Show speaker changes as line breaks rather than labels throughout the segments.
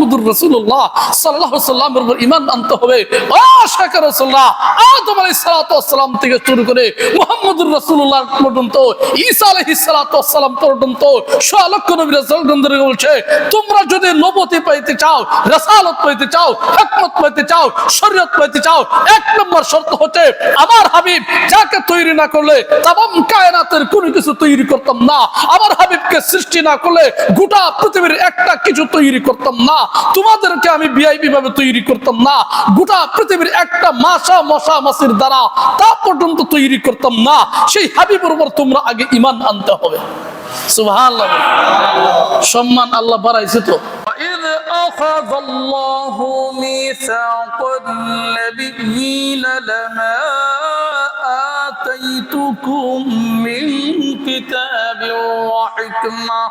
মুহাম্মদুর রাসূলুল্লাহ সাল্লাল্লাহু আলাইহি ওয়াসাল্লামের উপর ঈমান আনতে হবে। ও শায়খ রাসূলুল্লাহ, আদম আলাইহিস সালাতু ওয়াস সালাম থেকে শুরু করে মুহাম্মদুর রাসূলুল্লাহ পর্যন্ত, ঈসা আলাইহিস সালাতু ওয়াস সালাম পর্যন্ত লক্ষ নবী রাসূলগণদের বলছে, তোমরা যদি নবুয়ত পাইতে চাও, রাসালাত পাইতে চাও, হিকমত পাইতে চাও, শরীয়ত পাইতে চাও, এক নম্বর শর্ত হচ্ছে আমার হাবিব যাকে তৈরি না করলে তামাম কায়নাতের কোনো কিছু তৈরি করতাম না। আমার হাবিবকে সৃষ্টি না করলে গোটা পৃথিবীর একটা কিছু তৈরি করতাম না। তোমাদেরকে আমি ভিআইপি ভাবে তৈরি করতাম না। গোটা পৃথিবীর একটা মশা মাছির দ্বারা তা পর্যন্ত তৈরি করতাম না। সেই হাবিবের উপর তোমরা আগে ঈমান আনতে হবে। সুবহানাল্লাহ। সম্মান আল্লাহ বাড়াইছে তো। إذ أخذ الله ميثاق النبيين لما آتيتكم من كتاب وحكمة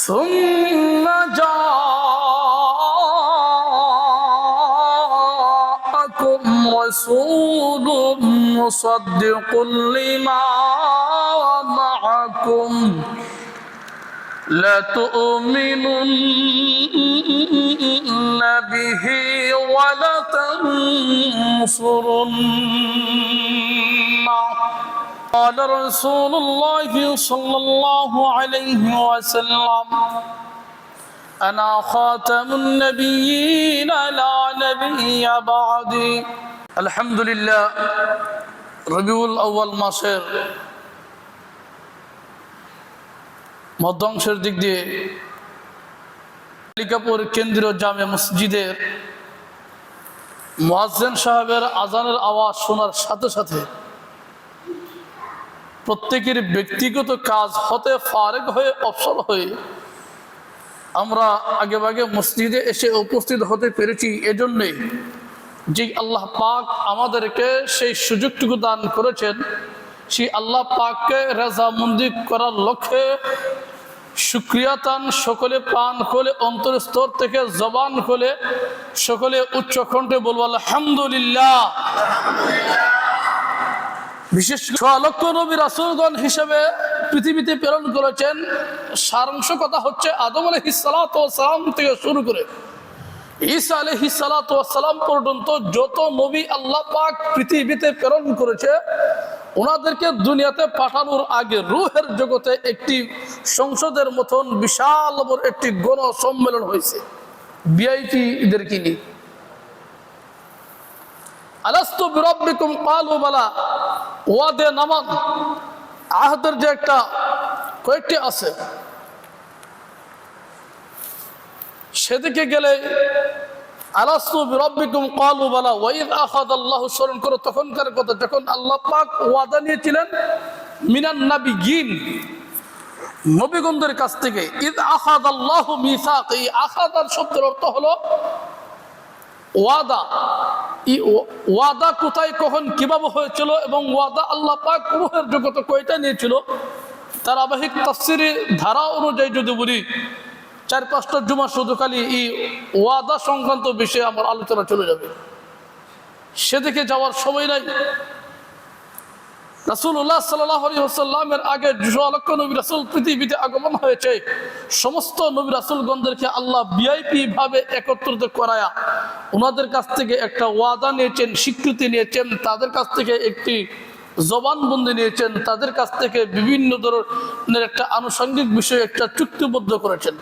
ثم جاءكم رسول مصدق لما معكم لتؤمنن به ولتنصرنه قال رسول الله صلى الله عليه وسلم أنا خاتم النبيين لا نبي بعدي الحمد لله রবিউল আউয়াল মাসের মধ্যাংশের দিক দিয়ে কালিকাপুর কেন্দ্রীয় জামে মসজিদের মুয়াজ্জিন সাহেবের আজানের আওয়াজ শোনার সাথে সাথে প্রত্যেকের ব্যক্তিগত কাজ হতে ফারেগ হয়ে অবসর হয়ে আমরা আগেভাগে মসজিদে এসে উপস্থিত হতে পেরেছি। এজন্যই যে আল্লাহ পাক আমাদেরকে সেই সুযোগটুকু দান করেছেন, সেই আল্লাহ পাককে রাজামন্দি করার লক্ষ্যে শুকরিয়াতান সকলে প্রাণ খোলে, অন্তরস্তর থেকে জবান খোলে সকলে উচ্চ কণ্ঠে বলবো আলহামদুলিল্লাহ। বিশেষ লক্ষ নবী রাসূলগণ হিসেবে পৃথিবীতে প্রেরণ করেছেন। সারাংশ কথা হচ্ছে আদম আলাইহিস সালাতু ওয়াস সালাম থেকে শুরু করে ঈসা আলাইহিস সালাতু ওয়াস সালাম পর্যন্ত যত নবী আল্লাহ পাক পৃথিবীতে প্রেরণ করেছে, ওনাদেরকে দুনিয়াতে পাঠানোর আগে রূহের জগতে একটি সংসদের মতন বিশাল বড় একটি গণ সম্মেলন হয়েছে ভিআইপিদেরকে নিয়ে। আলাস্তু বিরাব্বিকুম ক্বালু বালা, ওয়াদে নামান আহদের যে একটা কয়েকটি আছে, সেদিকে গেলে আলাস্তু বিরাব্বিকুম ক্বালু বালা ওয়া ইয আখাযাল্লাহু, স্মরণ করো তখনকার কথা যখন আল্লাহ পাক ওয়াদা নিয়েছিলেন মিনান নাবিয়্যিন, নবীগণদের কাছ থেকে। ইয আখাযাল্লাহু মিসাক, এই আখাদার শব্দের অর্থ হলো ওয়াদা। এই ওয়াদা কোথায় কখন কিভাবে হয়েছিল এবং ওয়াদা আল্লাহ পাক রূহের জগতে কয়টা নিয়েছিল, ধারাবাহিক তাফসীরি ধারা অনুযায়ী যদি বলি 4-5টা জুমা শুধু খালি এই ওয়াদা সংক্রান্ত বিষয়ে আমার আলোচনা চলে যাবে, সেদিকে যাওয়ার সময় নাই। রাসূলুল্লাহ সাল্লাল্লাহু আলাইহি ওয়াসাল্লামের আগে 2 লক্ষ নবী রাসূল পৃথিবীতে আগমন হয়েছে। সমস্ত নবী রাসূলগণদেরকে আল্লাহ ভিআইপি ভাবে একত্রিত করায়া ওনাদের কাছ থেকে একটা ওয়াদা নিয়েছেন, স্বীকৃতি নিয়েছেন, তাদের কাছ থেকে একটি জবানবন্দি নিয়েছেন, তাদের কাছ থেকে বিভিন্ন ধরনের একটা আনুষঙ্গিক বিষয়ে একটা চুক্তিবদ্ধ করেছেন।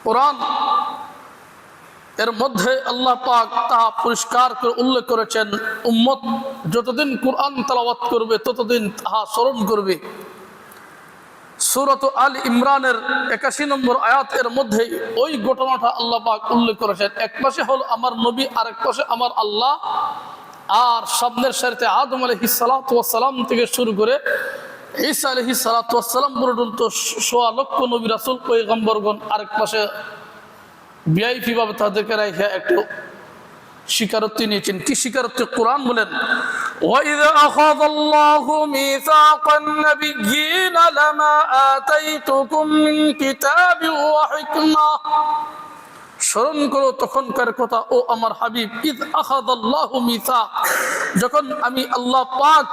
কোরআন এর মধ্যে আল্লাহ পাক তা পরিষ্কার করে উল্লেখ করেছেন, উম্মত যতদিন কোরআন তেলাওয়াত করবে ততদিন তাহা স্মরণ করবে। সূরাত আল ইমরানের 81 নম্বর আয়াত এর মধ্যে ওই ঘটনাটা আল্লাহ পাক উল্লেখ করেছেন। এক পাশে হলো আমার নবী, আরেক পাশে আমার আল্লাহ, আর সামনের সারিতে আদম আলাইহিস সালাতু ওয়াস সালাম থেকে শুরু করে ঈসা আলাইহিস সালাতু ওয়াস সালাম পর্যন্ত 100 লক্ষ নবী রাসূল পয়গম্বরগণ আরেক পাশে ভিআইপি ভাবে তাদেরকে রেখে একটু স্বীকারোক্তি নিয়েছেন। কি স্বীকারোক্তি? কোরআন বলেন, وَإِذْ أَخَذَ اللَّهُ مِيثَاقَ النَّبِيِّينَ لَمَا آتَيْتُكُم مِّن كِتَابٍ وَحِكْمَةٍ, স্মরণ করো তখনকার কথা ও আমার হাবিব। ইদ আখাযাল্লাহু মিসাক, যখন আমি আল্লাহ পাক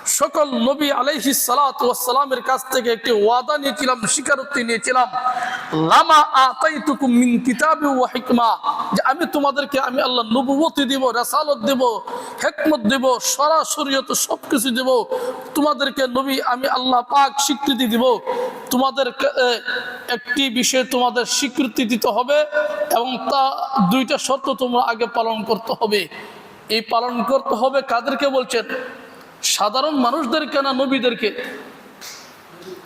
সকল নবী আলাইহিস সালাতু ওয়াস সালামের কাছ থেকে একটি ওয়াদা নিয়েছিলাম, স্বীকারোক্তি নিয়েছিলাম, লামা আতাইতুকুম মিন কিতাবি ওয়া হিকমা, যে আমি তোমাদেরকে আমি আল্লাহ নবুয়তি দেব, রাসালত দেব, হিকমত দেব, শরীয়ত সবকিছু দেব, তোমাদেরকে নবী আমি আল্লাহ পাক স্বীকৃতি দেব। তোমাদের একটি বিষয়ে তোমাদের স্বীকৃতি দিতে হবে এবং তা দুইটা শর্ত তোমরা আগে পালন করতে হবে। এই পালন করতে হবে কাদেরকে বলছেন? সাধারণ মানুষদেরকে না নবীদেরকে?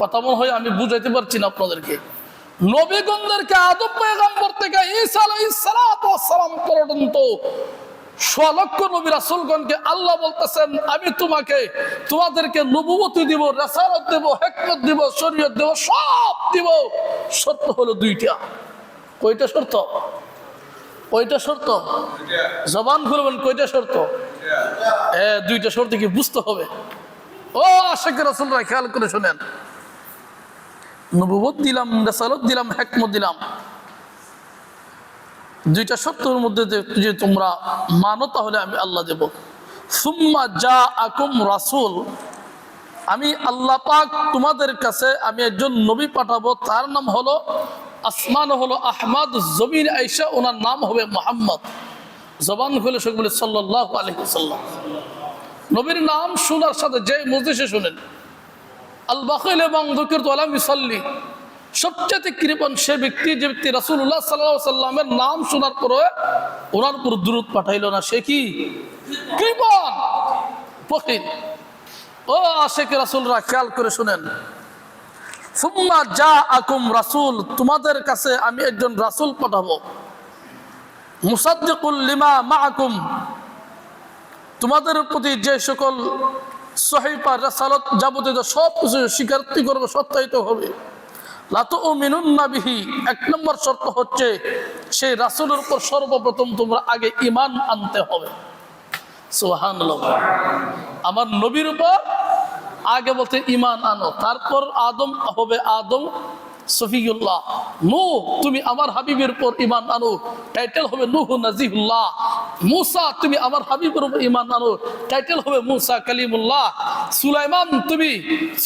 কথা মনে হয় আমি বুঝাইতে পারছি না আপনাদেরকে। নবীগণদেরকে, আদম পয়গম্বর থেকে ঈসা আলাইহিস সালাতু ওয়াস সালাম পর্যন্ত লক্ষ নবী রাসূলগণকে আল্লাহ বলতেছেন আমি তোমাদেরকে নবুয়ত দিব, রাসালত দেব, হিকমত দিব, শরীয়ত দেব, সব দিব। শর্ত হলো দুইটা। কয়টা শর্ত? কয়টা শর্ত? জবান খুলবেন, কয়টা শর্ত? দুইটা শর্ত কি বুঝতে হবে। ও আশিক রাসূলরা খেয়াল করে শুনেন, নবুয়ত দিলাম, রাসালত দিলাম, হিকমত দিলাম, দুইটা শর্তের মধ্যে যে তোমরা মানো তাহলে আমি আল্লাহ দেব। সুম্মা জাআকুম রাসূল, আমি আল্লাহ পাক তোমাদের কাছে আমি একজন নবী পাঠাবো, তার নাম হলো, আসমান হলো আহমদ, জমিন আয়েশা, ওনার নাম হবে মুহাম্মদ। জবান খুলে সব বলে সাল্লাল্লাহু আলাইহি ওয়াসাল্লাম। নবীর নাম শোনার সাথে যে মজলিসে শুনেন, আল বাখিল এবং যুকিরতু আলাম ইসাল্লি, সবচেয়ে কৃপণ সে ব্যক্তি যে ব্যক্তি রাসূলুল্লাহ সাল্লাল্লাহু আলাইহি ওয়াসাল্লামের নাম শোনার পরে ওনার উপর দুরূদ পাঠাইলো না, সে কি কৃপণ, বখিল। ও আশিক রাসূলরা খেয়াল করে শুনেন, সুম্মা জাআকুম রাসূল, তোমাদের কাছে আমি একজন রাসূল পাঠাবো, মুসাদ্দিকুল লিমা মাআকুম, তোমাদের প্রতি যে সকল সহিফা রাসালত যাবতীয় সব কিছু স্বীকারোক্তি করবে, সত্যায়িত হবে। লা তুমিনুন্না বিহি, এক নম্বর শর্ত হচ্ছে সেই রাসূলের উপর সর্বপ্রথম তোমরা আগে ঈমান আনতে হবে। সুবহানাল্লাহ। আমার নবীর উপর আগে বলতে ঈমান আনো, তারপর আদম হবে আদম সফিউল্লাহ, নূহ তুমি আমার হাবিবের উপর ঈমান আনো, টাইটেল হবে নূহ নাজিহুল্লাহ। মূসা তুমি আমার হাবিবের উপর ঈমান আনো, টাইটেল হবে মূসা কালিমুল্লাহ।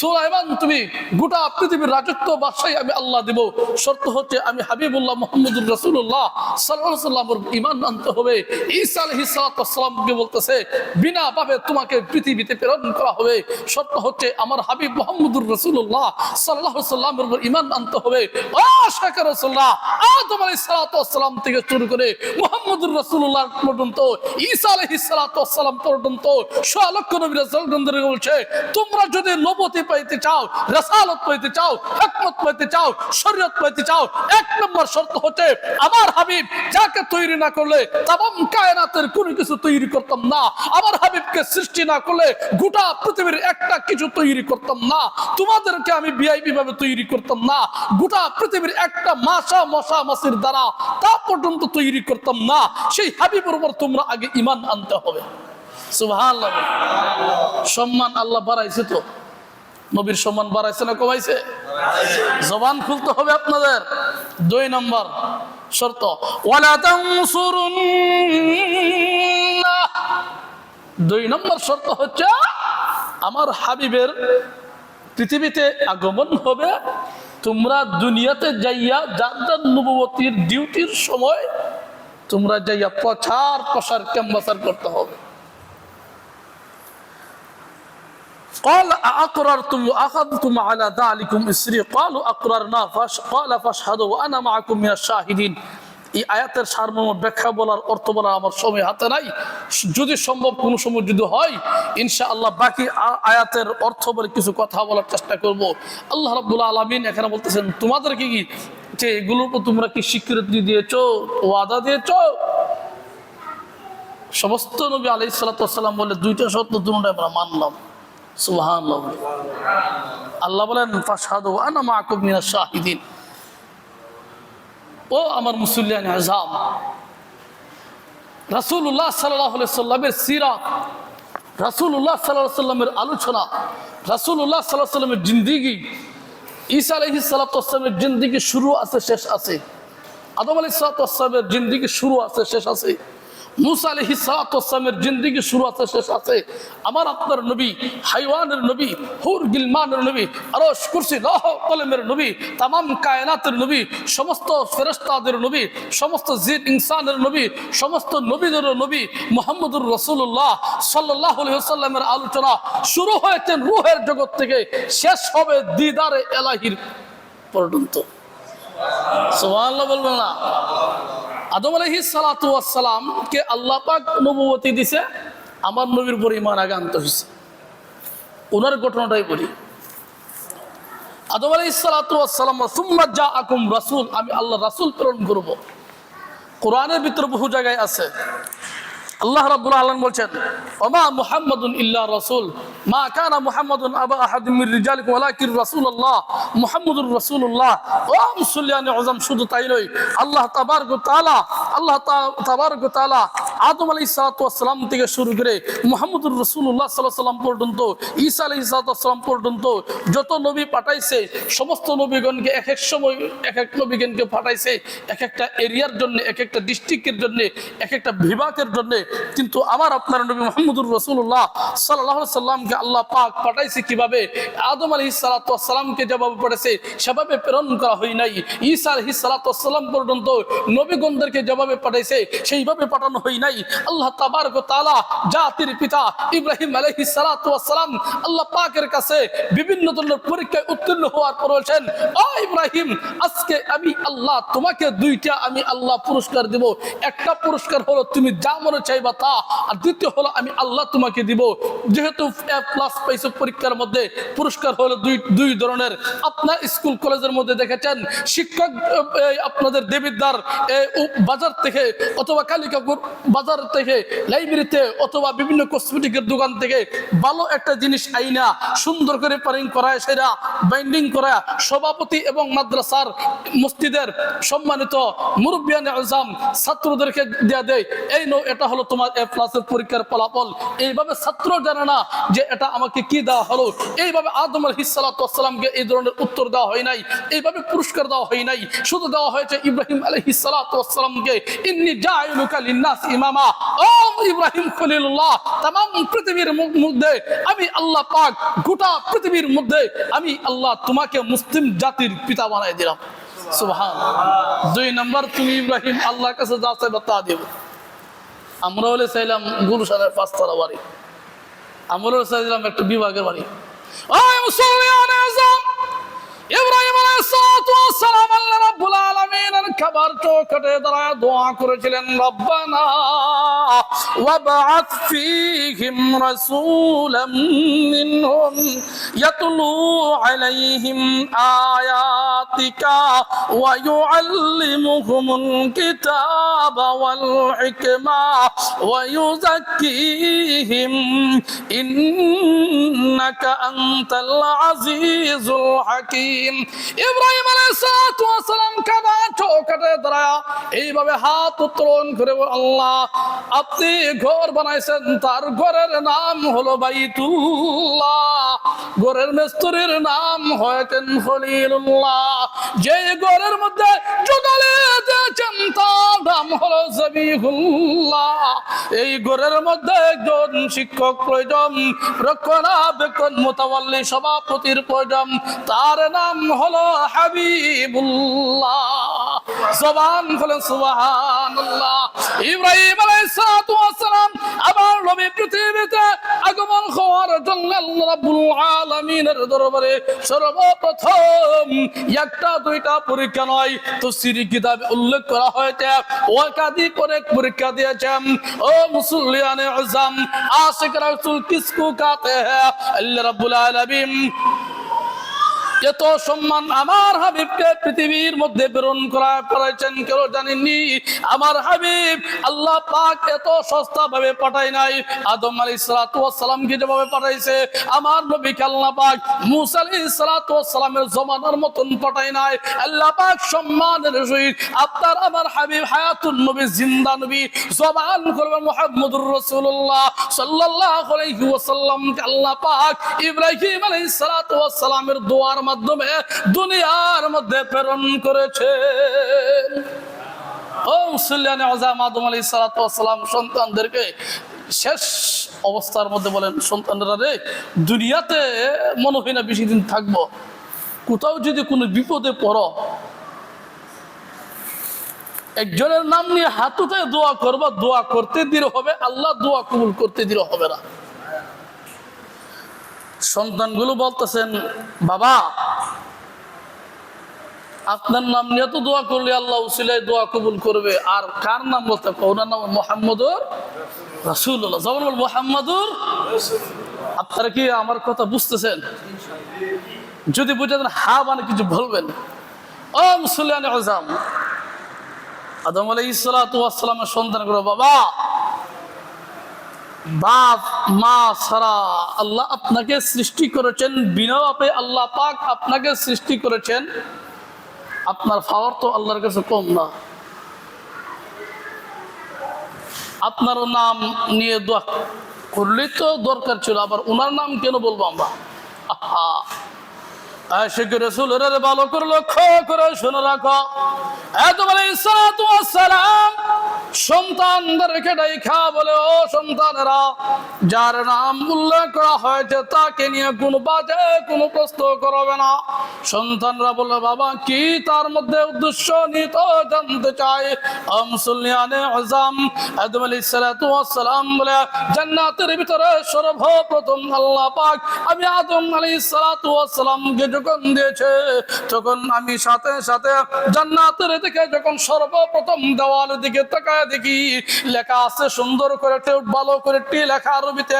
সুলাইমান তুমি গোটা পৃথিবীর রাজত্ব বাদশাহী আমি আল্লাহ দেব। শর্ত হচ্ছে আমি হাবিবুল্লাহ মুহাম্মদুর রাসূলুল্লাহ সাল্লাল্লাহু আলাইহি ওয়াসাল্লামের ঈমান আনতে হবে। ঈসা আলাইহিস সালামকে বলতেছে বিনা পাপে তোমাকে পৃথিবীতে প্রেরণ করা হবে। শর্ত হচ্ছে আমার হাবিব মুহাম্মদুর রাসূলুল্লাহ সাল্লাল্লাহু আলাইহি ওয়াসাল্লামের উপর ঈমান আনতে হবে। ও শাকা রাসূলুল্লাহ, আদম আলাইহিস সালাম থেকে শুরু করে মুহাম্মদুর রাসূলুল্লাহ পর্যন্ত, ঈসা আলাইহিস সালাম পর্যন্ত লক্ষ নবী রাসূলগণদের বলছে তোমরা যদি নবুয়ত পাইতে চাও, রাসালত পাইতে চাও, হিকমত পাইতে চাও, শরীয়ত পাইতে চাও, এক নম্বর শর্ত হচ্ছে আমার হাবিব যাকে তৈরি না করলে তামাম কায়নাতের কোনো কিছু তৈরি করতাম না। আমার হাবিবকে সৃষ্টি না করলে গোটা পৃথিবীর একটা কিছু তৈরি করতাম না। তোমাদেরকে আমি ভিআইপি ভাবে তৈরি করতাম না। গোটা পৃথিবীর একটা মশা মাছির দ্বারা তা পর্যন্ত তৈরি করতাম না। সেই হাবিবের উপর তোমরা আগে ঈমান আনতে হবে। সুবহানাল্লাহ। সম্মান আল্লাহ বাড়াইছে তো, নবীর সম্মান বাড়াইছে না কমাইছে? জবান খুলতে হবে আপনাদের। 2 নম্বর শর্ত, ওয়ালা তানসুরুন্নাহ, 2 নম্বর শর্ত হচ্ছে আমার হাবিবের পৃথিবীতে আগমন হবে, তোমরা দুনিয়াতে যাইয়া যার যার নবুয়তির ডিউটির সময় তোমরা যাইয়া প্রসার ক্যাম্বাসার করতে হবে। قال أأقررتم وأخذتم على ذلكم إصري قالوا أقررنا قال فاشهدوا وأنا معكم من الشاهدين। এই আয়াতের সারমর্ম ব্যাখ্যা বলার, অর্থ বলার আমার সময় হাতে নাই। যদি সম্ভব কোনো সময় যদি হয় ইনশাআল্লাহ বাকি আয়াতের অর্থ বলে কিছু কথা বলার চেষ্টা করব। আল্লাহ রাব্বুল আলামিন এখানে বলতেছেন তোমাদেরকে কি যে এগুলোর উপর তোমরা কি স্বীকৃতি দিয়েছো, ওয়াদা দিয়েছো? সমস্ত নবী আলাইহিস সালাতু ওয়াস সালাম বলে 2টা শর্ত তোমরা আমরা মানলাম। সুবহানাল্লাহ। আল্লাহ বলেন ফাশহাদু আনা মাআকুম মিনাশ শাহিদিন। ও আমার মুসলিয়ান আযম, রাসূলুল্লাহ সাল্লাল্লাহু আলাইহি সাল্লামের সিরাত, রাসূলুল্লাহ সাল্লাল্লাহু আলাইহি সাল্লামের আলোচনা, রাসূলুল্লাহ সাল্লাল্লাহু আলাইহি সাল্লামের জিন্দেগি, ঈসা আলাইহিস সালাতু ওয়াস সালামের জিন্দেগি শুরু আছে শেষ আছে, আদম আলাইহিস সালাতু ওয়াস সালামের জিন্দেগি শুরু আছে শেষ আছে, মুসা আলাইহিস সালাতু ওয়াস সালামের জিন্দেগি শুরু আছে শেষ আছে। আমার আপনার নবী হাইওয়ানের নবী, হুর গিলমানের নবী, আরশ কুরসি লৌহ কলমের নবী, তামাম কায়নাতের নবী, সমস্ত ফেরেশতাদের নবী, সমস্ত জিন ইনসানের নবী, সমস্ত নবীদের নবী মুহাম্মদুর রাসূলুল্লাহ সাল্লাল্লাহু আলাইহি ওয়াসাল্লামের আলোচনা শুরু হয়েছে রূহের জগৎ থেকে, শেষ হবে দিদারে ইলাহির পর্যন্ত। সুবহানাল্লাহ বলবেন না? আদম আলাইহিস সালাতু ওয়াস সালাম কে আল্লাহ পাক নবুয়তি দিছে, আমার নবীর উপর ঈমান আগে আনতে হয়েছে। ওনার ঘটনাটাই বলি। আদম আলাইহিস সালাতু ওয়াস সালাম সুম্মা জাআকুম রাসূল, আমি আল্লাহ রাসূল প্রেরণ করব। কোরআনের ভিতরে বহু জায়গায় আছে। আল্লাহ রাব্বুল আলামিন বলছেন, ওমা মুহাম্মাদুন ইল্লা রাসূল মা কানা মুহাম্মাদুন আবা আহাদিম মির রিজালিকুম ওয়ালাকিন রাসূলুল্লাহ মুহাম্মাদুর রাসূলুল্লাহ। ও মুসলিয়ানে আযম, শুধু তাই নয়, আল্লাহ তাবারক ওয়া তাআলা আদম আলাইহিস সালাতু ওয়াস সালাম থেকে শুরু করে মুহাম্মাদুর রাসূলুল্লাহ সাল্লাল্লাহু আলাইহি ওয়াসাল্লাম পর্যন্ত, ঈসা আলাইহিস সালাতু ওয়াস সালাম পর্যন্ত যত নবী পাঠাইছে, সমস্ত নবীগণকে এক এক সময় এক এক নবীগণকে পাঠাইছে এক একটা এরিয়ার জন্য, এক একটা ডিস্ট্রিক্টের জন্য, এক একটা বিভাগের জন্য। কিন্তু আমার আপনার নবী মুহাম্মদুর রাসূলুল্লাহ সাল্লাল্লাহু আলাইহি সাল্লামকে আল্লাহ পাক পাঠাইছে কিভাবে? আদম আলাইহিস সালাতু ওয়াস সালামকে যেভাবে পাঠাইছে সেভাবে প্রেরণ করা হয় নাই। ঈসা আলাইহিস সালাতু ওয়াস সালাম পর্যন্ত নবীগণদেরকে যেভাবে পাঠাইছে সেইভাবে পাঠানো হয় নাই। আল্লাহ তাবারক ওয়া তাআলা জাতির পিতা ইব্রাহিম আলাইহিস সালাতু ওয়াস সালাম আল্লাহ পাকের কাছে বিভিন্ন ধরনের পরীক্ষায় উত্তীর্ণ হওয়ার পর বলেন, ও ইব্রাহিম, আজকে আমি আল্লাহ তোমাকে দুইটা আমি আল্লাহ পুরস্কার দেব। একটা পুরস্কার হলো তুমি যা মনে চাইবা তা, আর দ্বিতীয় হলো আমি আল্লাহ তোমাকে দিব। যেহেতু A+ পাইছো পরীক্ষার মধ্যে, পুরস্কার হলো দুই ধরনের। আপনার স্কুল কলেজের মধ্যে দেখেছেন শিক্ষক আপনাদের দেবিদ্বার বাজার থেকে অথবা কালিকাপুর বাজার থেকে, লাইব্রেরিতে অথবা বিভিন্ন কসমেটিকের দোকান থেকে ভালো একটা জিনিস আইনা সুন্দর করে পারিং করায়, সেটা বাইন্ডিং করা সভাপতি এবং মাদ্রাসার মসজিদের সম্মানিত মুরব্বিয়ানে আযম ছাত্রদেরকে দেয়া দেয়, এই নো এটা হলো তোমার A+ এর পরীক্ষার ফলাফল। এইভাবে ছাত্র জানে না যে এটা আমাকে কি দেওয়া হলো। এইভাবে আদম আলাইহিস সালাতু ওয়াস সালামকে এই ধরনের উত্তর দেওয়া হয় নাই, এইভাবে পুরস্কার দেওয়া হয় নাই। শুধু দেওয়া হয়েছে ইব্রাহিম আলাইহিস সালাতু ওয়াস সালামকে, ইন্নী জাইলুকা লিন-নাস ইমামা। ও ইব্রাহিম খলিলুল্লাহ, तमाम পৃথিবীর মধ্যে আমি আল্লাহ পাক, গোটা পৃথিবীর মধ্যে আমি আল্লাহ তোমাকে মুসলিম জাতির পিতা বানাই দিলাম। সুবহানাল্লাহ। 2 নাম্বার, তুমি ইব্রাহিম আল্লাহর কাছে যা চাইবে তা দেব। আমরা হলে চাইলাম গুলশানের 5 তলা বাড়ি, আমরা চাইলাম একটা বিভাগের বাড়ি। ওই মুসলমান আযম ইব্রাহিম আলাইহিস সালাতু ওয়াস সালাম আল্লাহ রাব্বুল আলামিনের খাবার চৌকাঠে দাঁড়ায় দোয়া করেছিলেন, রব্বানা ওয়াবআথ ফীহিম রাসূলাম মিনহুম ইয়াতলু আলাইহিম আয়াতিকা ওয়া ইউআল্লিমুহুমুল কিতাবা ওয়াল হিকমা ওয়া ইউযাক্কিহিম ইন্নাকা আনতাল আজিজুল হাকীম। ইব্রাহিম আলাইহিস সালাতু ওয়াস সালাম কাবা চৌকাঠে দাঁড়ায়া এইভাবে হাত উত্তোলন করে, আল্লাহ আপনি ঘর বানাইছেন, তার ঘরের নাম হলো বাইতুল্লাহ, ঘরের মিস্ত্রির নাম হয়েছেন খলিলুল্লাহ, যে ঘরের মধ্যে জোদালে দিয়েছেন তার নাম হলো জবিহুল্লাহ। এই ঘরের মধ্যে একজন শিক্ষক প্রয়োজন, রক্ষণাবেক্ষণ মুতাওয়াল্লি সভাপতির প্রয়োজন, তার নাম হলো হাবিবুল্লাহ। জবান খুলে সুবহানাল্লাহ। ইব্রাহিম আলাইহিস সালাতু ওয়াস সালাম আমার নবী পৃথিবীতে আগমন হওয়ার জন্য আল্লাহ রাব্বুল আলামিনের দরবারে সর্বপ্রথম একটা দুইটা পরীক্ষা নয়, তাফসীরি কিতাবে উল্লেখ করা হয়েছে একাধিক অনেক পরীক্ষা দিয়েছেন। ও মুসলিয়ানে আযম, আশিক রাসূল কিসকো কাতে হ্যায়, আল্লাহ রাব্বুল আলামিন এত সম্মান আমার হাবিবকে পৃথিবীর মধ্যে প্রেরণ করেছেন কেউ জানেননি? আমার হাবিব আল্লাহ পাক এত সস্তা ভাবে পাঠায় নাই। আদম আলাইহিস সালাতু ওয়াস সালামকে যেভাবে পাঠাইছে, আমার নবীকে আল্লাহ পাক মূসা আলাইহিস সালাতু ওয়াস সালামের জমানার মতন পাঠায় নাই। আল্লাহ পাক সম্মানের সহিত আপনার আমার হাবিব হায়াতুন নবী, জিন্দা নবী, জবান করবেন মুহাম্মদুর রাসূলুল্লাহ সাল্লাল্লাহু আলাইহি ওয়াসাল্লামকে আল্লাহ পাক ইব্রাহিম আলাইহিস সালাতু ওয়াস সালামের দোয়ার মাধ্যমে দুনিয়ার মধ্যে প্রেরণ করেছেন। ও মুসল্লিয়ানে আযম আদম আলাইহিস সালাতু ওয়াস সালাম সন্তানদেরকে শেষ অবস্থার মধ্যে বলেন, সন্তানরা রে, দুনিয়াতে মনে হয় না বেশি দিন থাকবো, কোথাও যদি কোনো বিপদে পড়ো, একজনের নাম নিয়ে হাত উঠে দোয়া করবা, দোয়া করতে দিলে হবে, আল্লাহ দোয়া কবুল করতে দিলে হবে না। সন্তানগুলো বলতেছেন, বাবা আপনার নাম নিয়ে তো দোয়া করলে আল্লাহ উসিলায় দোয়া কবুল করবে, আর কার নাম বলতে, ওনার নাম মুহাম্মদুর রাসূলুল্লাহ। যেমন বল মুহাম্মদুর। আপনারা কি আমার কথা বুঝতেছেন? যদি বুঝেন হা মানে কিছু বলবেন। ও মুসল্লিয়ানে আযম, আদম আলাইহিস সালাতু ওয়াস সালামের সন্তানগুলো, বাবা বাপ মা ছাড়া আল্লাহ আপনাকে সৃষ্টি করেছেন, বিনা বাপে আল্লাহ পাক আপনাকে সৃষ্টি করেছেন, আপনার পাওয়ার তো আল্লাহর কাছে কম না, আপনারও নাম নিয়ে দোয়া করলেই তো দরকার ছিল, আবার ওনার নাম কেন বলবো আমরা? আহা, আশিক রাসূলের ভালো করে লক্ষ্য করে শুনে রাখো, আদম আলাইহিস সালাতু ওয়াস সালাম সন্তানদেরকে ডাইখা বলে, ও সন্তানেরা, যার নাম উল্লেখ করা হয়েছে তাকে নিয়ে কোনো বাজে কোনো প্রশ্ন করবে না। সন্তানরা বলে, বাবা কি তার মধ্যে উদ্দেশ্য নিত জানতে চাই। মুসল্লিয়ানে আযম, আদম আলাইহিস সালাতু ওয়াস সালাম বলে, জান্নাতের ভিতরে সর্বপ্রথম আল্লাহ পাক আমি আদম আলাইহিস সালাতু ওয়াস সালামকে যখন দিয়েছে, তখন আমি সাথে সাথে জান্নাতের দিকে যখন সর্বপ্রথম দেওয়ালের দিকে তাকায় দেখি লেখা আছে সুন্দর করে, ভালো করে লেখা আরবিতে,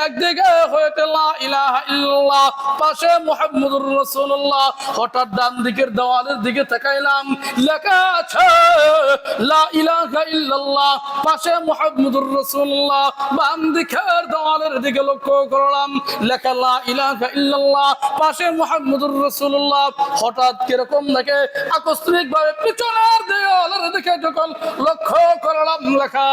একদিকে হয়েছে লা ইলাহা ইল্লাল্লাহ, পাশে মুহাম্মদুর রাসূলুল্লাহ। হঠাৎ ডান দিকের দেওয়ালের দিকে তাকাইলাম, লেখা আছে লা ইলাহা ইল্লাল্লাহ, পাশে মুহাম্মদুর রাসূলুল্লাহ। বাম দিকের দেওয়ালের দিকে লক্ষ্য করলাম, লেখা লা ইলাহা ইল্লাল্লাহ, পাশে মুহাম্মদুর রাসূলুল্লাহ। হঠাৎ কিরকম দেখে আকস্মিক ভাবে পিছনের দেওয়ালের দিকে যখন লক্ষ্য করলাম, লেখা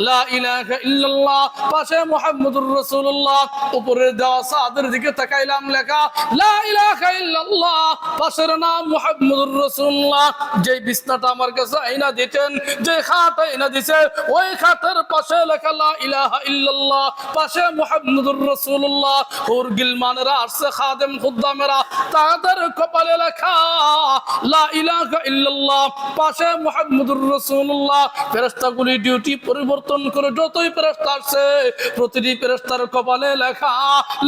লা ইলাহা ইল্লাল্লাহ, পাশে মুহাম্মদুর রাসূলুল্লাহ। উপরের দেওয়া সাদের দিকে তাকাইলাম, লেখা লা ইলাহা ইল্লাল্লাহ, পাশের নাম মুহাম্মদুর রাসূলুল্লাহ। যে বিছনাটা আমার কাছে আইনা দিতেন, যে খাট আইনা দিছে, ওই খাটের পাশে লেখা লা ইলাহা ইল্লাল্লাহ, পাশে মুহাম্মদুর রাসূলুল্লাহ। হুর গিলমানেরা আসছে, খাদেম খুদ্দামেরা, তাদের কপালে লেখা লা ইলাহা ইল্লাল্লাহ, পাশে মুহাম্মদুর রাসূলুল্লাহ। ফেরেশতাগুলি ডিউটি পরিবর্তন করে যতই ফেরেশতা আসছে, প্রতিটি ফেরেশতার কপালে লেখা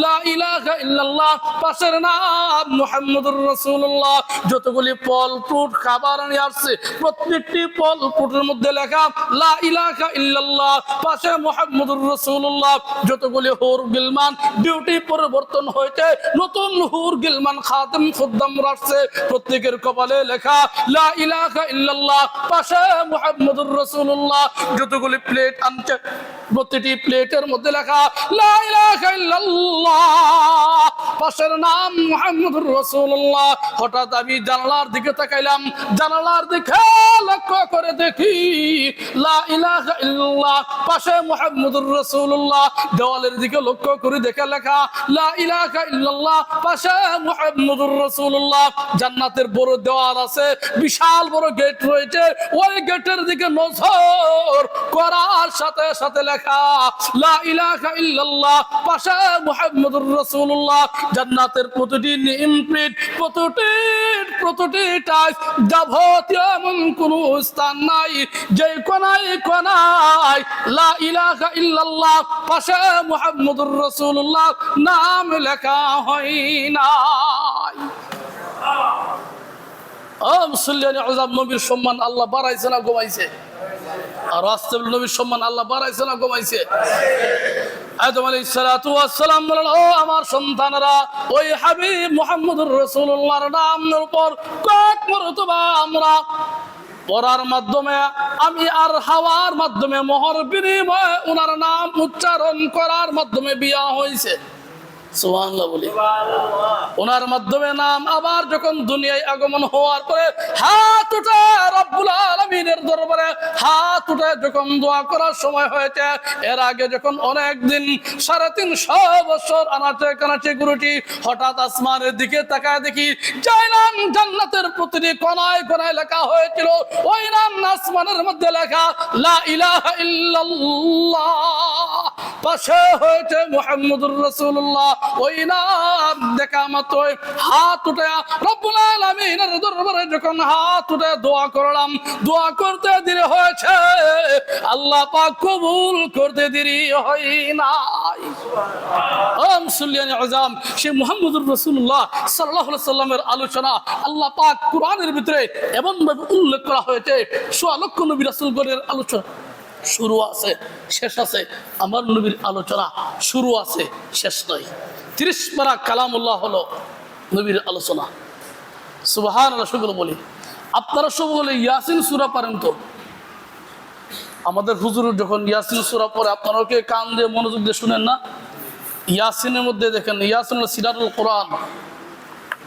লা ইলাহা ইল্লাল্লাহ, পাশের নাম মুহাম্মদুর রাসূলুল্লাহ। যতগুলি ফল ফ্রুট খাবার নিয়ে আসছে, প্রত্যেকটি ফল ফ্রুটের মধ্যে লেখা লা ইলাহা ইল্লাল্লাহ, পাশে মুহাম্মদুর রাসূলুল্লাহ। যতগুলি হুর গিলমান ডিউটি পরিবর্তন হয়েছে, নতুন হুর গিলমান খাদেম খুদ্দাম আসছে, প্রত্যেকের কপালে লেখা লা ইলাহা ইল্লাল্লাহ, পাশে মুহাম্মদুর রাসূলুল্লাহ। যতগুলি প্লেট আনছে, প্রতিটি প্লেটের মধ্যে লেখা লা ইলাহা ইল্লাল্লাহ, পাশের নাম মুহাম্মদুর রাসূলুল্লাহ। হঠাৎ আমি জানালার দিকে তাকাইলাম, জানালার দিকে লক্ষ্য করে দেখি লা ইলাহা ইল্লাল্লাহ, পাশে মুহাম্মদুর রাসূলুল্লাহ। দেওয়ালের দিকে লক্ষ্য করে দেখে লেখা লা ইলাহা ইল্লাল্লাহ, পাশে মুহাম্মদুর রাসূলুল্লাহ। জান্নাতের বড় দেওয়াল আছে, বিশাল বড় গেট রয়েছে, ওই গেটের দিকে নজর করার সাথে সাথে লেখা লা ইলাহা ইল্লাল্লাহ, পাশে মুহাম্মদুর রাসূলুল্লাহ। জান্নাতের প্রতিটি নেম প্লেট, প্রতিটি টাইস, যাবতীয় এমন কোন স্থান নাই যে কোনায় কোনায় লা ইলাহা ইল্লাল্লাহ, পাশে মুহাম্মদুর রাসূলুল্লাহ নাম লেখা হয় নাই। ও মুসল্লিয়ানে আযম, নবীর সম্মান আল্লাহ বাড়াইছে না কমাইছে? আর রাসূল নবীর সম্মান আল্লাহ বাড়াইছে না কমাইছে? আদম আলাইহিস সালাতু ওয়াস সালাম বলেন, ও আমার সন্তানেরা, ওই হাবিব মুহাম্মদুর রাসূলুল্লাহর নামের উপর কত মর্তবা আমরা পড়ার মাধ্যমে, আমি আর হাওয়ার মাধ্যমে, মোহর বিনিময়ে ওনার নাম উচ্চারণ করার মাধ্যমে বিয়া হয়েছে। সুবহানাল্লাহ বলি। ওনার মাধ্যমে নাম আবার যখন দুনিয়ায় আগমন হওয়ার পরে হাত উঠে রব্বুল আলামিনের দরবারে হাত উঠে যখন দোয়া করার সময় হয়েছে, এর আগে যখন অনেক দিন 350 বছর আনাচে কানাচে গুরুটি হঠাৎ আসমানের দিকে তাকায় দেখি যাই নাম জান্নাতের প্রতিটি কোনায় কোনায় লেখা হয়েছিল, ওই নাম আসমানের মধ্যে লেখা লা ইলাহা ইল্লাল্লাহ, পাশে হয়েছে মুহাম্মদুর রাসূলুল্লাহ। ওই নাম দেখা মাত্রই হাত উঠে রব্বুল আলামিনের দরবারে যখন হাত উঠে দোয়া করলাম, দোয়া করতে দেরি হয়েছে, আল্লাহ পাক কবুল করতে দেরি হয় নাই। মুসল্লিয়ান আযম সেই মুহাম্মদুর রাসূলুল্লাহ সাল্লাল্লাহু আলাইহি সাল্লামের আলোচনা আল্লাহ পাক কোরআনের ভিতরে এমন ভাবে উল্লেখ করা হয়েছে, 100 লক্ষ নবী রাসূলগণের আলোচনা শুরু আছে শেষ আছে, আমার নবীর আলোচনা শুরু আছে শেষ নয়। 30 পারা কালামুল্লাহ হলো নবীর আলোচনা। সুবহানাল্লাহ, শুকর বলি। আপনারা সব বলে ইয়াসিন সূরা পারেন তো? আমাদের হুজুর যখন ইয়াসিন সূরা পড়ে আপনারা কি কান দিয়ে মনোযোগ দিয়ে শুনেন না? ইয়াসিনের মধ্যে দেখেন, ইয়াসিন হলো সিরাতুল কোরআন,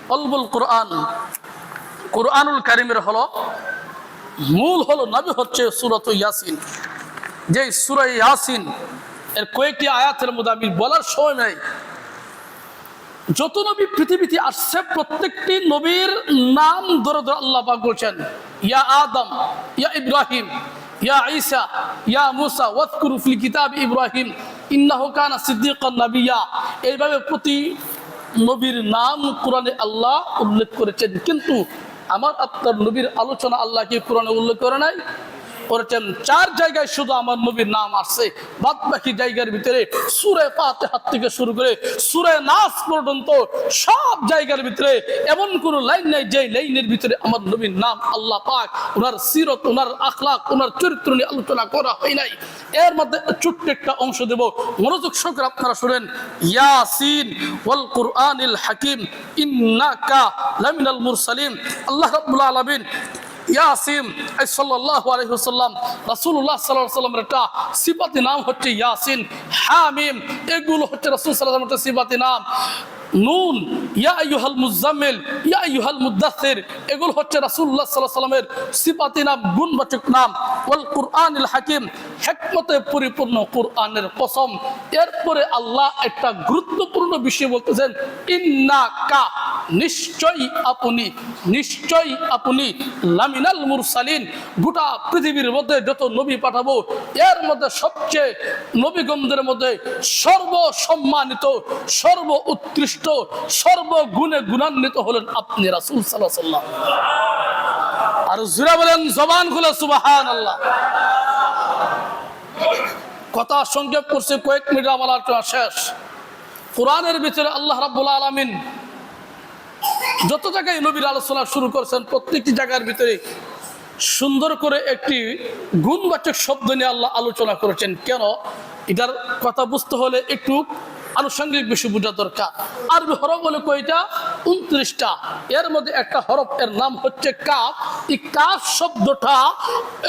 কলবুল কোরআন, কোরআনুল কারীমের হলো মূল হলো নবী হচ্ছে সূরাত ইয়াসিন। যে সূরা ইয়াসিন এর কয়েকটি আয়াতের মধ্যে আমি বলার সময় নাই, যত নবী পৃথিবীতে আসছে প্রত্যেকটি নবীর নাম ধরে ধরে আল্লাহ পাক বলছেন, ইয়া আদম, ইয়া ইব্রাহিম, ইয়া ঈসা, ইয়া মুসা ওয়াজকুরু ফিল কিতাব ইব্রাহিম ইন্নাহু কানা সিদ্দীকান নাবিয়্যা। এইভাবে প্রতি নবীর নাম কোরআনে আল্লাহ উল্লেখ করেছেন, কিন্তু আমার আপনার নবীর আলোচনা আল্লাহ কি কোরআনে উল্লেখ করে নাই? করেছেন। 4 জায়গায় শুধু আমার নবীর নাম আসছে, বাদ বাকি জায়গার ভিতরে সূরা ফাতিহা থেকে শুরু করে সূরা নাস পর্যন্ত সব জায়গার ভিতরে এমন কোন লাইন নাই যে লাইনের ভিতরে আমার নবীর নাম আল্লাহ পাক ওনার সিরত, ওনার আখলাক, ওনার চরিত্র নিয়ে আলোচনা করা হয় নাই। এর মধ্যে ছোট্ট একটা অংশ দেব, মনোযোগ সহকারে আপনারা শুনেন। ইয়াসিন ওয়াল কুরআনিল হাকিম ইন্নাকা লামিনাল মুরসালিন। আল্লাহ রাব্বুল আলামিন ইয়াসিন সাল্লাল্লাহু আলাইহি ওয়াসাল্লাম রাসূলুল্লাহ সাল্লাল্লাহু আলাইহি ওয়াসাল্লামের একটা সিফাতি নাম হচ্ছে ইয়াসিন, হামিম, এগুলো হচ্ছে রাসূল সাল্লাল্লাহু আলাইহি ওয়াসাল্লামের সিফাতি নাম। নুন, ইয়া আইয়ুহাল মুজাম্মিল, ইয়া আইয়ুহাল মুদাথ্থির, এগুলো হচ্ছে রাসূলুল্লাহ সাল্লাল্লাহু আলাইহি ওয়াসাল্লামের সিফাতি নাম, গুণবাচক নাম। ওয়াল কুরআনিল হাকিম, হিকমতে পরিপূর্ণ কোরআনের কসম। এরপরে আল্লাহ একটা গুরুত্বপূর্ণ বিষয় বলতেছেন, ইন্নাকা, নিশ্চয়ই আপনি, নিশ্চয়ই আপনি লামিনাল মুরসালিন, গোটা পৃথিবীর মধ্যে যত নবী পাঠাবো এর মধ্যে সবচেয়ে নবীগণদের মধ্যে সর্বসম্মানিত, সর্ব উৎকৃষ্ট, সর্বগুণে গুণান্বিত হলেন আপনি রাসূল সাল্লাল্লাহু আলাইহি ওয়াসাল্লাম। আর জোরে বলেন, জবান খুলে সুবহানাল্লাহ। কথা সংক্ষেপ করছে, কয়েক মিনিট আমার আলোচনা শেষ। কোরআনের ভিতরে আল্লাহ রাব্বুল আলামিন যত জায়গায় নবীর আলোচনা শুরু করেছেন প্রত্যেকটি জায়গার ভিতরে সুন্দর করে একটি গুণবাচক শব্দ নিয়ে আল্লাহ আলোচনা করেছেন। কেন? এটার কথা বুঝতে হলে একটু আনুষঙ্গিক বিষয় বোঝা দরকার। আরবি হরফ বলে কয়টা? 29টা। এর মধ্যে একটা হরফ এর নাম হচ্ছে কাফ। এই কাফ শব্দটা,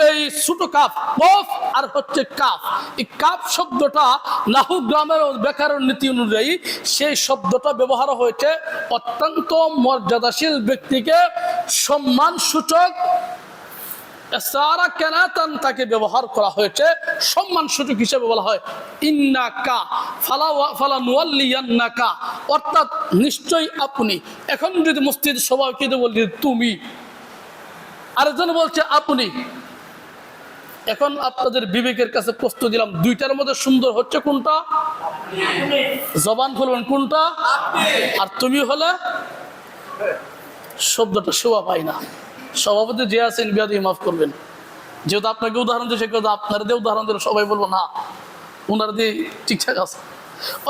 এই ছোট কাফ, কফ আর হচ্ছে কাফ, এই কাফ শব্দটা নাহু গ্রামের ব্যাকরণ নীতি অনুযায়ী সেই শব্দটা ব্যবহার হয়েছে অত্যন্ত মর্যাদাশীল ব্যক্তিকে সম্মান সূচক, সারা কেনাতান তাকে ব্যবহার করা হয়েছে সম্মান সূচক হিসেবে বলা হয় ইন্নাকা ফালানুওয়াল্লিয়ান্নাকা, অর্থাৎ নিশ্চয়ই আপনি। এখন যদি মসজিদ সবাইকে বলি তুমি, আরেকজন বলছে আপনি, এখন আপনাদের বিবেকের কাছে প্রশ্ন দিলাম, দুইটার মধ্যে সুন্দর হচ্ছে কোনটা? জবান খুলবেন, কোনটা? আর তুমি হলে শব্দটা শোভা পায় না। সভাপতি যে আছেন বিয়াদি মাফ করবেন, যেহেতু আপনাকে উদাহরণ দিয়ে সেহেতু আপনার দিয়ে উদাহরণ দিলে সবাই বলবো না ওনার দিয়ে ঠিকঠাক আছে।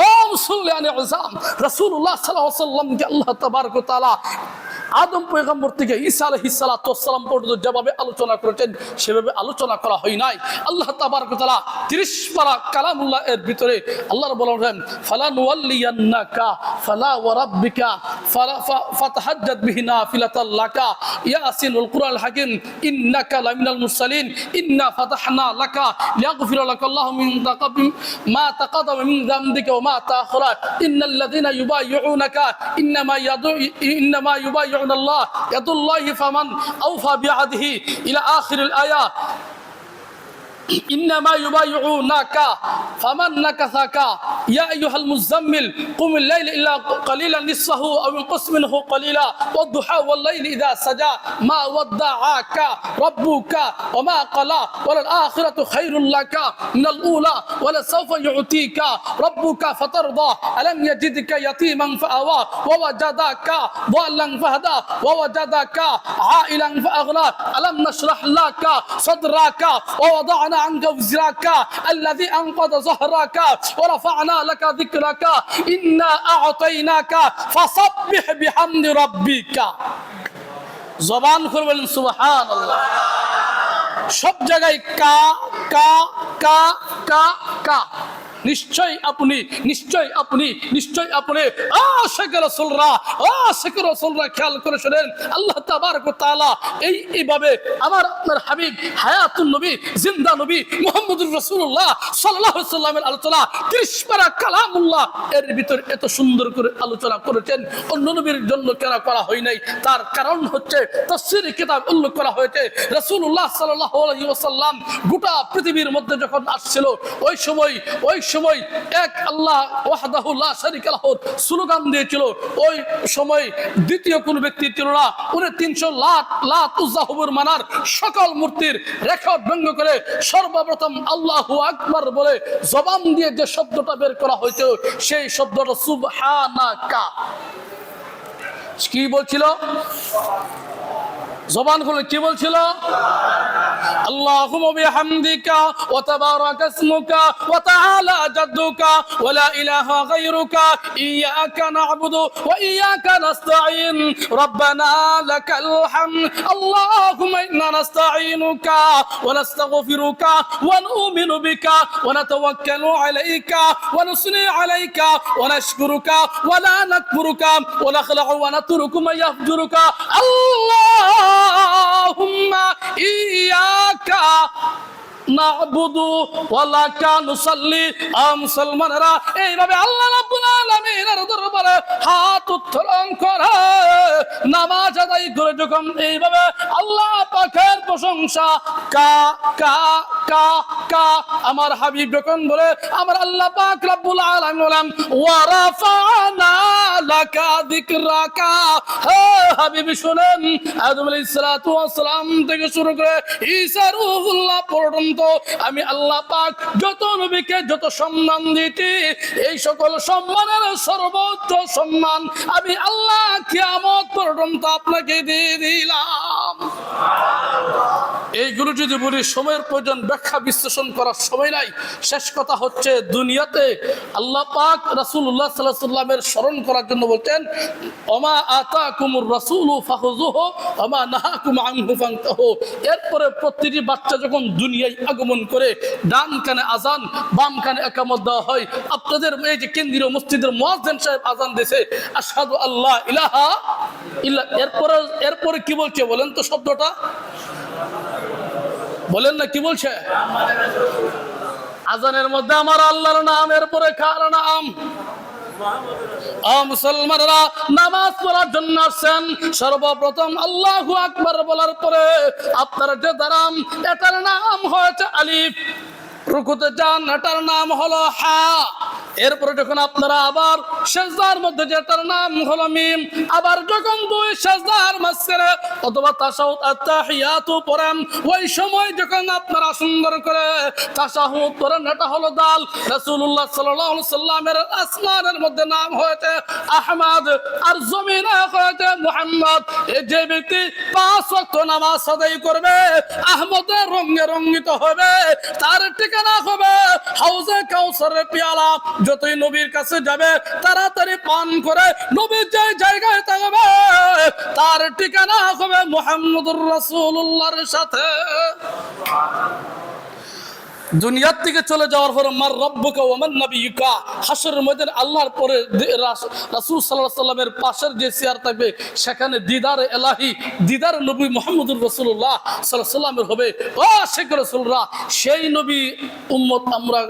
ও মুসল্লিয়ানে আযম, রাসূলুল্লাহ সাল্লাল্লাহু আলাইহি ওয়াসাল্লামকে আল্লাহ তাবারক ওয়া তাআলা আদম পয়গম্বর থেকে ঈসা আলাইহিস সালাতু ওয়াস সালাম পর্যন্ত যেভাবে আলোচনা করেছেন সেভাবে আলোচনা করা হয় নাই। আল্লাহ তাবারক ওয়া তাআলা 30 পারা কালামুল্লাহ এর ভিতরে আল্লাহ রাব্বুল আলামিন ফালানুওয়াল্লিয়ান্নাকা ফালা ওয়া রাব্বিকা ফাতাহাজ্জাদ বিহি নাফিলাতাল লাকা ইয়াসিনুল কুরআনুল হাকিম ইন্নাকা লামিনাল মুরসালিন ইন্না ফাতাহনা লাকা লিয়াগফিরা লাকাল্লাহু মিন মা তাকাদ্দামা মিন যামবিকা تقدمك وما تأخرك إن الذين يبايعونك إنما يبايعون الله يد الله فمن أوفى بعهده إلى آخر الآية إنما يبايعونك فمن نكثك يا أيها المزمل قم الليل إلا قليلا نصفه أو انقص منه قليلا والضحى والليل إذا سجى ما ودعك ربك وما قلى وللآخرة خير لك من الأولى ولسوف يعطيك ربك فترضى ألم يجدك يتيما فآوى ووجدك ضالا فهدى ووجدك عائلا فأغنى ألم نشرح لك صدرك ووضعنا عنك وزرك الذي أنقض ظهرك ورفعنا لك ذكرك إنا أعطيناك فسبح بحمد ربك জবান করে বলেন সুবহানাল্লাহ সব জায়গায় কা কা কা কা কা নিশ্চয় আপনি নিশ্চয় আপনি নিশ্চয় আপনি আশিক রাসূলরা আশিক রাসূলরা খেয়াল করে শুনেন আল্লাহ তাবারক ওয়া তাআলা এইভাবে আমার আপনার হাবিব হায়াতুন নবী জিন্দা নবী মুহাম্মদুর রাসূলুল্লাহ সাল্লাল্লাহু আলাইহি ওয়াসাল্লামের আলোচনা 30 পারা কালামুল্লাহ এর ভিতর এত সুন্দর করে আলোচনা করেছেন অন্য নবীর জন্য কেন করা হয় নাই তার কারণ হচ্ছে তাফসীর কিতাব উল্লেখ করা হয়েছে রাসূলুল্লাহ সাল্লাল্লাহু আলাইহি ওয়াসাল্লাম গোটা পৃথিবীর মধ্যে যখন আসছিল ওই সময় এক আল্লাহ ওয়াহদাহু লা শারীকা লাহু স্লোগান দিয়েছিল ওই সময় দ্বিতীয় কোন ব্যক্তি ছিল না উনি 300 লাখ উজ্জাহুর মানার সকল মূর্তির রেকর্ড ভঙ্গ করে সর্বপ্রথম আল্লাহু আকবার বলে জবান দিয়ে যে শব্দটা বের করা হয়েছে সেই শব্দটা সুবহানাকা কি বলছিল জবান খুলে কি বলছিল আল্লাহুম্মা বিহামদিকা ওয়া তাবারাকা ইসমুকা ওয়া তাআলা জাদ্দুকা ওয়া লা ইলাহা গায়রুকা ইয়্যাকা না'বুদু ওয়া ইয়্যাকা নাস্তাঈন রব্বানা লাকাল হামদ আল্লাহুম্মা ইন্না নাস্তাঈনুকা ওয়া নাস্তাগফিরুকা ওয়া নু'মিনু বিকা ওয়া নাতাওয়াক্কালু আলাইকা ওয়া নুসনি আলাইকা ওয়া নাশকুরুকা ওয়া লা নাকফুরুকা ওয়া নাখলা'u ওয়া নাতরুকু মা ইয়াফজুরুকা আল্লাহুম্মা ইয়্যাকা না'বুদু ওয়া লাকা নুসাল্লি মুসলমানরা এইভাবে আল্লাহ রাব্বুল আলামিনের দরবারে হাত উত্তোলন করে নামাজ আদায় করে যখন এইভাবে আল্লাহ পাকের প্রশংসা কা কা কা কা আমার হাবিব যখন বলে আমার আল্লাহ পাক রব্বুল আলামিন বলেন ওয়া রাফা'না লাকা যিকরাকা হে হাবিব শুনেন আদম আলাইহিস সালাতু ওয়াস সালাম থেকে শুরু করে ঈসা রূহুল্লাহ পর্যন্ত আমি আল্লাহ পাক যত নবীকে যত সম্মান দিয়েছি এই সকল সম্মানের সর্বোচ্চ সম্মান আমি আল্লাহ কিয়ামত পর্যন্ত আপনাকে দিয়ে দিলাম এইগুলো যদি বলি সময়ের প্রয়োজন ব্যাখ্যা বিশ্লেষণ করার সময় নাই শেষ কথা হচ্ছে দুনিয়াতে আল্লাহ পাক রাসূলুল্লাহ সাল্লাল্লাহু আলাইহি ওয়াসাল্লামের স্মরণ করার জন্য বলতেন ওমা আতাকুমুর রাসূলু ফাখুযুহু ওমা নাহাকুম আনহু ফান্তাহু এরপরে প্রতিটি বাচ্চা যখন দুনিয়ায় আগমন করে ডান কানে আজান বাম কানে ইকামত দেওয়া হয় আপনাদের এই যে কেন্দ্রীয় মসজিদের মুয়াজ্জিন সাহেব আজান দিয়েছে আশহাদু আল্লাহ ইলাহা ইল্লা এরপরে কি বলছে বলেন তো শব্দটা বলেন না কি বলছে আজানের মধ্যে আমার আল্লাহর নাম এরপরে কার নাম মুসলমানরা নামাজ পড়ার জন্য আসছেন সর্বপ্রথম আল্লাহু আকবার বলার পরে আপনার যে দাঁড়ান এটার নাম হয়েছে আলিফ রুকুতে যান এটার নাম হলো হা এরপরে যখন আপনারা আবার সিজদার মধ্যে যেটার নাম হলো মিম আবার যখন দুই সিজদার মাঝখানে অথবা তাশাহুদ আত-তাহিয়াতু পড়েন ওই সময় যখন আপনারা সুন্দর করে তাশাহুদ পড়েন এটা হলো দাল রাসূলুল্লাহ সাল্লাল্লাহু আলাইহি সাল্লামের আসমানের মধ্যে নাম হয়েছে আহমদ আর জমিনে হয়েছে মুহাম্মদ এই যে ব্যক্তি 5 ওয়াক্ত নামাজ আদায় করবে আহমদের রঙে রঙিত হবে তার ঠিকানা হবে হাউজে কাউসারের পেয়ালা যতই নবীর কাছে যাবে তাড়াতাড়ি পান করে নবীর যে জায়গায় থাকবে তার ঠিকানা হবে মুহাম্মদুর রাসূলুল্লাহর সাথে দুনিয়ার থেকে চলে যাওয়ার পর মার রব্বুকা ওয়া মান নাবিয়ুকা হাসরের ময়দানে আল্লাহর পরে রাসূল সাল্লাল্লাহু আলাইহি সাল্লামের পাশের যে চেয়ার থাকবে সেখানে দিদারে ইলাহি দিদার নবী মুহাম্মদুর রাসূলুল্লাহ সাল্লাল্লাহু আলাইহি সাল্লামের হবে ও আশিক রাসূলরা সেই নবী উম্মত আমরা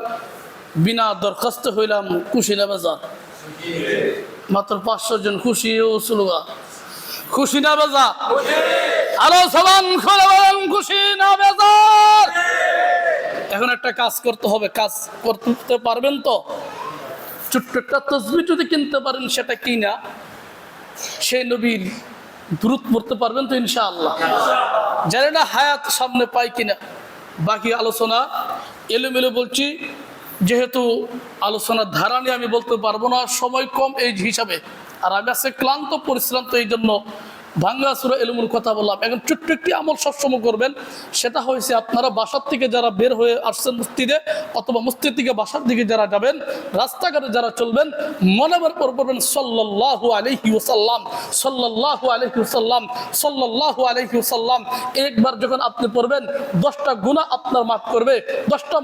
বিনা দরখাস্ত হইলাম কুশিনা বাজার, মাত্র 500 জন খুশি ও সুলুগা। খুশি না বাজার? আলো সবান খুলে বলেন খুশি না বাজার? এখন একটা কাজ করতে হবে, কাজ করতে পারবেন তো? ছোট্ট একটা তসবিহ যদি কিনতে পারেন, সেটা কিনা সেই নবীর দুরূদ পড়তে পারবেন তো ইনশাআল্লাহ? জানি না হায়াত সামনে পাই কিনা। বাকি আলোচনা এলোমেলো বলছি, যেহেতু আলোচনার ধারা নিয়ে আমি বলতে পারবো না, সময় কম এই হিসাবে। আর আমি আজকে ক্লান্ত পরিশ্রান্ত, এই জন্য ভাঙ্গা চূড়া এলোমেলো কথা বললাম। এখন ছোট্ট একটি আমল সবসময় করবেন, সেটা হয়েছে আপনারা বাসার থেকে যারা বের হয়ে আসছেন মসজিদে, অথবা মসজিদ থেকে বাসার দিকে যারা যাবেন, রাস্তাঘাটে যারা চলবেন, মনে পর পড়বেন সাল্লাল্লাহু আলাইহি ওয়াসাল্লাম, সাল্লাল্লাহু আলাইহি ওয়াসাল্লাম, সাল্লাল্লাহু আলাইহি ওয়াসাল্লাম। একবার যখন আপনি পড়বেন, 10টা গুনাহ আপনার মাফ করবে, 10টা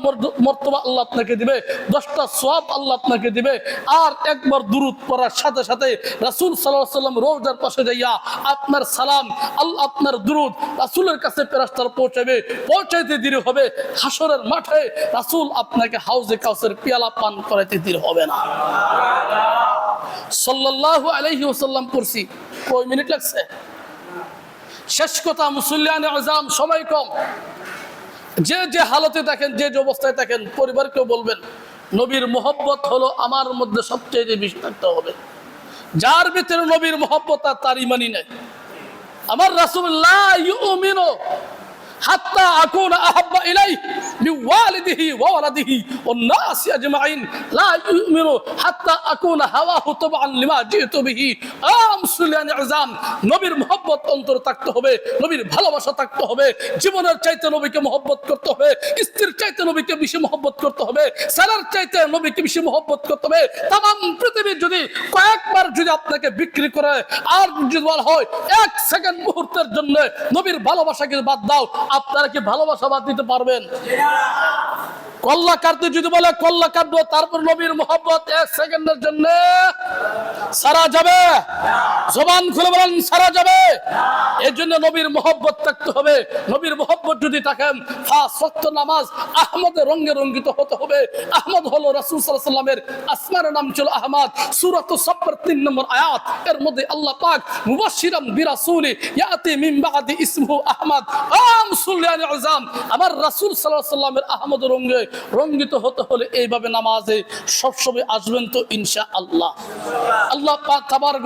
মর্তবা আল্লাহ আপনাকে দিবে, 10টা সওয়াব আল্লাহ আপনাকে দিবে। আর একবার দুরূদ পড়ার সাথে সাথে রাসূল সাল্লাল্লাহু আলাইহি ওয়াসাল্লাম রওজার পাশে যাইয়া আপনার সালাম, আল্লাহ আপনার দুরূদ রাসূলের কাছে ফেরেশতারা পৌঁছাবে, পৌঁছাইতে দেরি হবে। হাসরের মাঠে রাসূল আপনাকে হাউজে কাউসার পেয়ালা পান করাইতে দেরি হবে না। সাল্লাল্লাহু আলাইহি ওয়াসাল্লাম পড়ছি, কয় মিনিট লাগছে? শেষ কথা, মুসল্লিয়ানে আযম, সময় কম। যে যে হালতে থাকেন, যে যে অবস্থায় থাকেন, পরিবারকেও বলবেন নবীর মহব্বত হলো আমার মধ্যে সবচেয়ে বেশি থাকতে হবে। যার ভিতরে নবীর মহব্বত, তার ইমানই নাই। আমার রাসূল লা ইউমিনু হাত্তা আকুনা আহাব্বা ইলাইহি মিন ওয়ালিদিহি ওয়া ওয়ালাদিহি ওয়ান নাসি আজমাইন, লা ইউমিনু হাত্তা আকুনা হাওয়াহু তাবআন লিমা জিতু বিহি। মুসলিয়ানে আযম, নবীর মহব্বত অন্তর থাকতে হবে, নবীর ভালোবাসা থাকতে হবে। জীবনের চাইতে নবীকে মহব্বত করতে হবে, স্ত্রীর চাইতে নবীকে বেশি মহব্বত করতে হবে, সালার চাইতে নবীকে বেশি মহব্বত করতে হবে। তাম পৃথিবী যদি কয়েকবার যদি আপনাকে বিক্রি করে, আর যদি বলা হয় 1 সেকেন্ড মুহূর্তের জন্য নবীর ভালোবাসাকে বাদ দাও, আপনারা কি ভালোবাসা বাদ দিতে পারবেন? কল্লা কাটতে যদি বলে কল্লা কাটবো, তারপর নবীর মহব্বত 1 সেকেন্ডের জন্য সারা যাবে? জবান খুলে বলেন সারা যাবে? এই জন্য নবীর মহব্বত থাকতে হবে। নবীর মহব্বত যদি থাকেন, 5 ওয়াক্ত নামাজ আহমদের রঙে রঙ্গিত হতে হবে। আহমদ হলো রাসূল সাল্লাল্লাহু আলাইহি ওয়াসাল্লামের আসমানের নাম ছিল আহমদ। সূরাত সাফফার 3 নম্বর আয়াত, এর মধ্যে আল্লাহ পাক মুবাশশিরাম বিরাসূলি ইয়াতি মিন বাদি ইসমুহু আহমদ। মুসলিয়ানে আযম, আমার রাসূল সাল্লাল্লাহু আলাইহি ওয়াসাল্লামের আহমদ রঙে রঙ্গিত হতে হলে এইভাবে নামাজে সবসময় আসবেন তো ইনশাআল্লাহ। আল্লাহ পাক তাবারক